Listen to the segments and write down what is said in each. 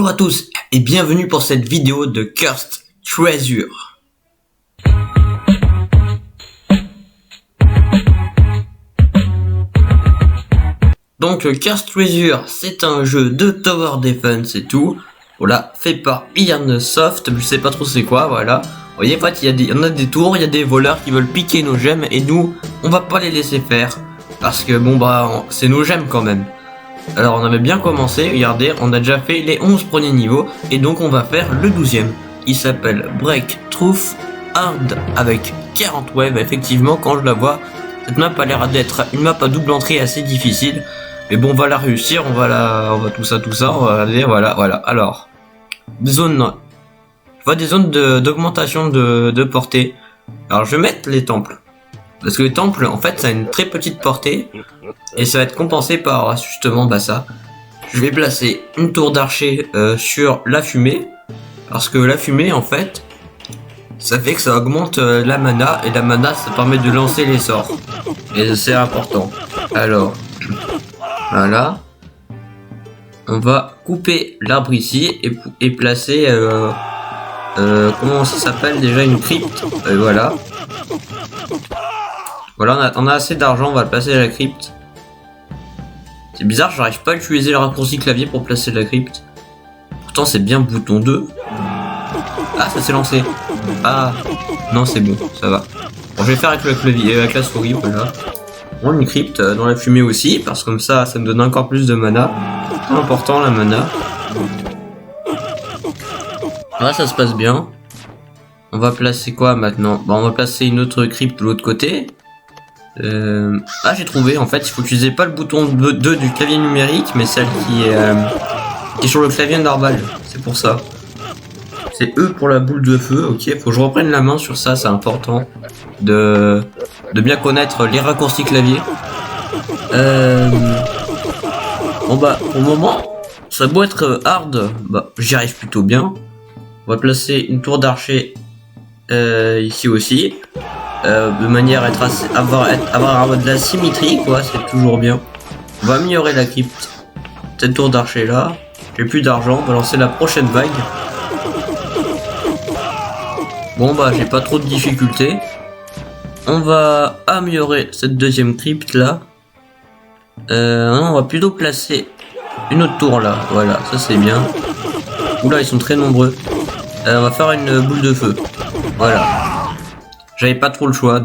Bonjour à tous et bienvenue pour cette vidéo de Cursed Treasure. Donc Cursed Treasure, c'est un jeu de Tower Defense et tout. Voilà, fait par Ironsoft, je sais pas trop c'est quoi, voilà. Vous voyez, en fait, il y en a des tours, il y a des voleurs qui veulent piquer nos gemmes et nous, on va pas les laisser faire. Parce que bon bah, c'est nos gemmes quand même. Alors on avait bien commencé, regardez, on a déjà fait les 11 premiers niveaux et donc on va faire le 12e. Il s'appelle Breakthrough Hard avec 40 waves. Effectivement, quand je la vois, cette map a l'air d'être une map à double entrée assez difficile. Mais bon, on va la réussir, on va tout ça, on va aller, voilà. Alors, zone, je vois des zones d'augmentation de portée. Alors je vais mettre les temples. Parce que les temples, en fait, ça a une très petite portée. Et ça va être compensé par, justement, bah ça. Je vais placer une tour d'archer sur la fumée. Parce que la fumée, en fait, ça fait que ça augmente la mana. Et la mana, ça permet de lancer les sorts. Et c'est important. Alors, voilà. On va couper l'arbre ici et placer... comment ça s'appelle déjà, une crypte. Voilà. Voilà, on a assez d'argent, on va le placer à la crypte. C'est bizarre, j'arrive pas à utiliser le raccourci clavier pour placer la crypte. Pourtant c'est bien bouton 2. Ah, ça s'est lancé. Ah, non c'est bon, ça va. Bon, je vais faire avec le clavier, avec la souris, voilà. Bon, une crypte dans la fumée aussi, parce que comme ça me donne encore plus de mana. C'est important la mana. Là ça se passe bien. On va placer quoi maintenant? Bon, on va placer une autre crypte de l'autre côté. Ah, j'ai trouvé, en fait il faut utiliser pas le bouton 2 du clavier numérique mais celle qui est sur le clavier normal, c'est pour ça. C'est E pour la boule de feu, ok, faut que je reprenne la main sur ça, c'est important de bien connaître les raccourcis clavier. Bon bah, pour le moment, ça a beau être hard, bah j'y arrive plutôt bien. On va placer une tour d'archer ici aussi. De manière à avoir de la symétrie, quoi, c'est toujours bien. On va améliorer la crypte. Cette tour d'archer là. J'ai plus d'argent, on va lancer la prochaine vague. Bon bah j'ai pas trop de difficultés. On va améliorer cette deuxième crypte là. On va plutôt placer une autre tour là. Voilà, ça c'est bien. Oula, ils sont très nombreux. On va faire une boule de feu. Voilà. J'avais pas trop le choix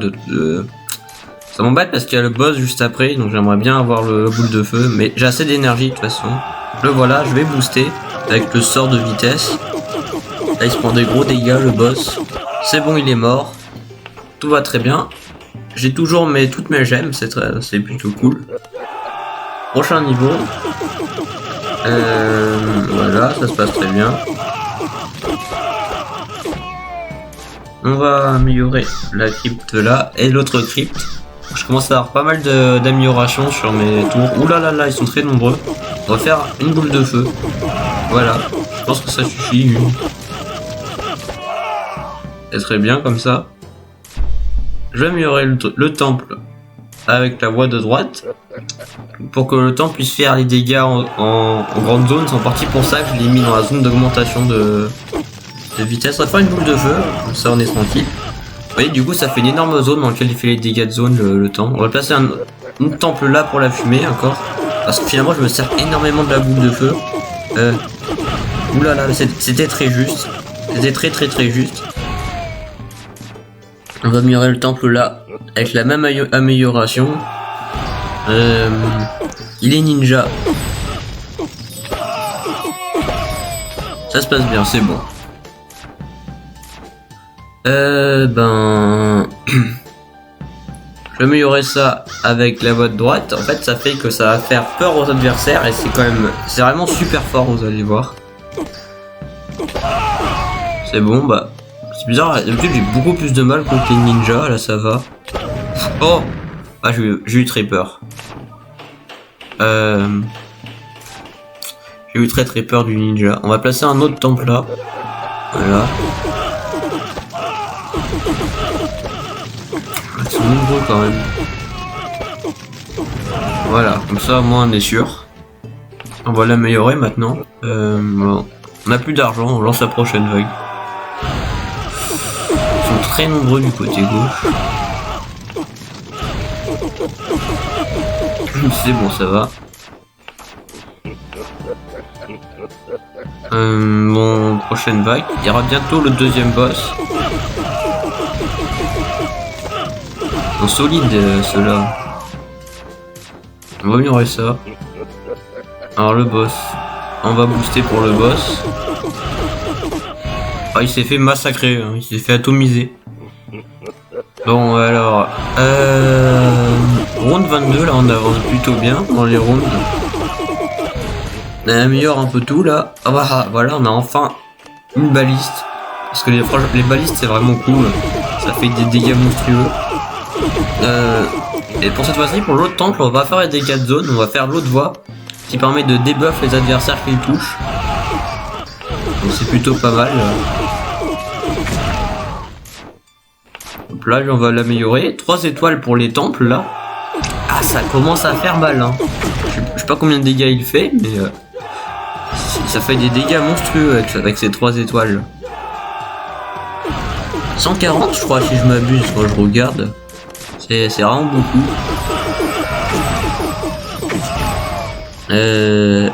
Ça m'embête parce qu'il y a le boss juste après, donc j'aimerais bien avoir le boule de feu, mais j'ai assez d'énergie de toute façon. Le voilà, je vais booster avec le sort de vitesse. Là il se prend des gros dégâts le boss. C'est bon, il est mort. Tout va très bien. J'ai toujours toutes mes gemmes, c'est plutôt cool. Prochain niveau. Voilà, ça se passe très bien. On va améliorer la crypte là et l'autre crypte. Je commence à avoir pas mal d'améliorations sur mes tours. Ouh là là là, ils sont très nombreux. On va faire une boule de feu. Voilà, je pense que ça suffit. C'est très bien comme ça. Je vais améliorer le temple avec la voie de droite. Pour que le temple puisse faire les dégâts en grande zone. C'est en partie pour ça que je l'ai mis dans la zone d'augmentation de vitesse. On va faire une boule de feu, comme ça on est tranquille. Vous voyez, du coup ça fait une énorme zone dans laquelle il fait les dégâts de zone le temps. On va placer une temple là pour la fumée encore. Parce que finalement je me sers énormément de la boule de feu. Oulala, c'était très juste. C'était très juste. On va améliorer le temple là avec la même amélioration. Il est ninja. Ça se passe bien, c'est bon. Je vais améliorer ça avec la voie de droite. En fait, ça fait que ça va faire peur aux adversaires et c'est vraiment super fort, vous allez voir. C'est bon, bah, c'est bizarre. D'habitude, j'ai beaucoup plus de mal contre les ninjas. Là, ça va. Oh, ah, j'ai eu très peur. J'ai eu très peur du ninja. On va placer un autre temple là. Voilà. Ils sont nombreux quand même. Voilà, comme ça au moins on est sûr. On va l'améliorer maintenant. Bon. On a plus d'argent, on lance la prochaine vague. Ils sont très nombreux du côté gauche. C'est bon, ça va. Bon, prochaine vague. Il y aura bientôt le deuxième boss. Ils sont solides ceux-là. On va améliorer ça. Alors le boss. On va booster pour le boss. Ah, il s'est fait massacrer, hein. Il s'est fait atomiser. Bon alors, round 22 là on avance plutôt bien dans les rounds. On améliore un peu tout là. Ah, voilà, on a enfin une baliste. Parce que les balistes c'est vraiment cool. Ça fait des dégâts monstrueux. Et pour cette fois-ci, pour l'autre temple, on va pas faire les dégâts de zone, on va faire l'autre voie qui permet de debuff les adversaires qui touchent. Donc c'est plutôt pas mal. Donc là, on va l'améliorer. 3 étoiles pour les temples là. Ah, ça commence à faire mal. Hein. Je sais pas combien de dégâts il fait, mais ça fait des dégâts monstrueux avec ces 3 étoiles. 140 je crois si je m'abuse quand je regarde. C'est vraiment beaucoup.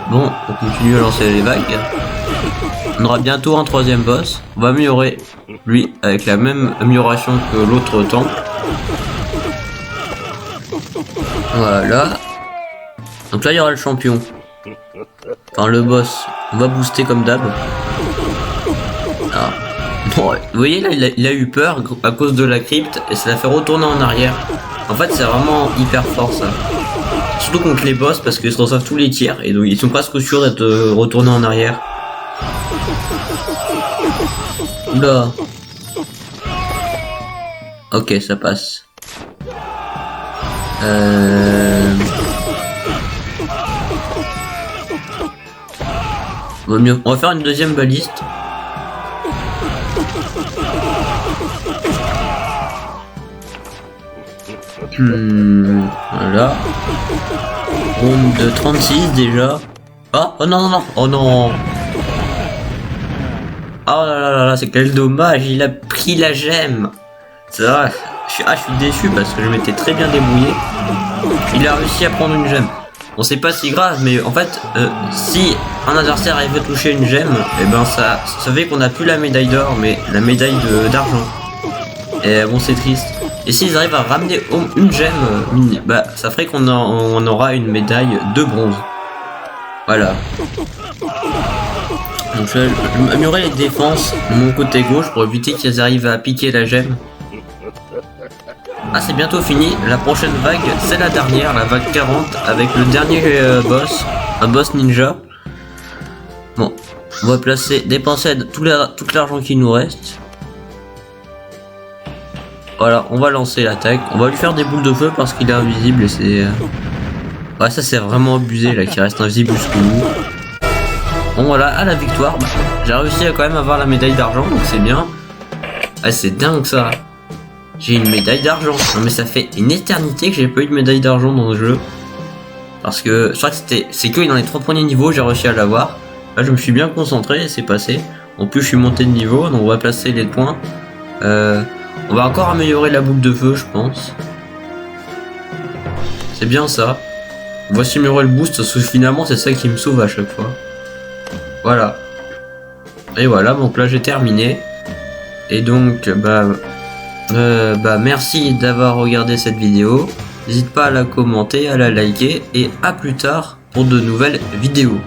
Bon, on continue à lancer les vagues. On aura bientôt un troisième boss. On va améliorer lui avec la même amélioration que l'autre temple. Voilà. Donc là il y aura le champion. Enfin le boss. On va booster comme d'hab. Ah. Bon, vous voyez là il a eu peur à cause de la crypte et ça l'a fait retourner en arrière. En fait c'est vraiment hyper fort ça. Surtout contre les boss parce qu'ils se reçoivent tous les tirs et donc ils sont presque sûrs d'être retournés en arrière. Oula. Ok, ça passe. On va faire une deuxième baliste. Voilà. Round de 36 déjà. Ah, oh non, non, non, oh non. Oh là là là là, c'est quel dommage, il a pris la gemme. C'est vrai, je suis déçu parce que je m'étais très bien débrouillé. Il a réussi à prendre une gemme. Bon, c'est pas si grave, mais en fait, si un adversaire arrive à toucher une gemme, et ben ça fait qu'on a plus la médaille d'or, mais la médaille d'argent. Et bon, c'est triste. Et s'ils arrivent à ramener une gemme, bah ça ferait qu'on on aura une médaille de bronze. Voilà. Donc je vais améliorer les défenses de mon côté gauche pour éviter qu'ils arrivent à piquer la gemme. Ah, c'est bientôt fini. La prochaine vague, c'est la dernière, la vague 40, avec le dernier boss, un boss ninja. Bon, on va dépenser tout l'argent qui nous reste. Voilà, on va lancer l'attaque. On va lui faire des boules de feu parce qu'il est invisible et c'est... Ouais, ça c'est vraiment abusé là, qu'il reste invisible jusqu'au bout. Bon voilà, à la victoire, bah, j'ai réussi à quand même avoir la médaille d'argent, donc c'est bien. Ah, c'est dingue ça. J'ai une médaille d'argent. Non mais ça fait une éternité que j'ai pas eu de médaille d'argent dans le jeu. Parce que je crois que c'est que dans les 3 premiers niveaux j'ai réussi à l'avoir. Là je me suis bien concentré et c'est passé. En plus je suis monté de niveau, donc on va placer les points. On va encore améliorer la boucle de feu je pense. C'est bien ça. On va améliorer le boost parce que finalement c'est ça qui me sauve à chaque fois. Voilà. Et voilà, donc là j'ai terminé. Et donc merci d'avoir regardé cette vidéo. N'hésite pas à la commenter, à la liker et à plus tard pour de nouvelles vidéos.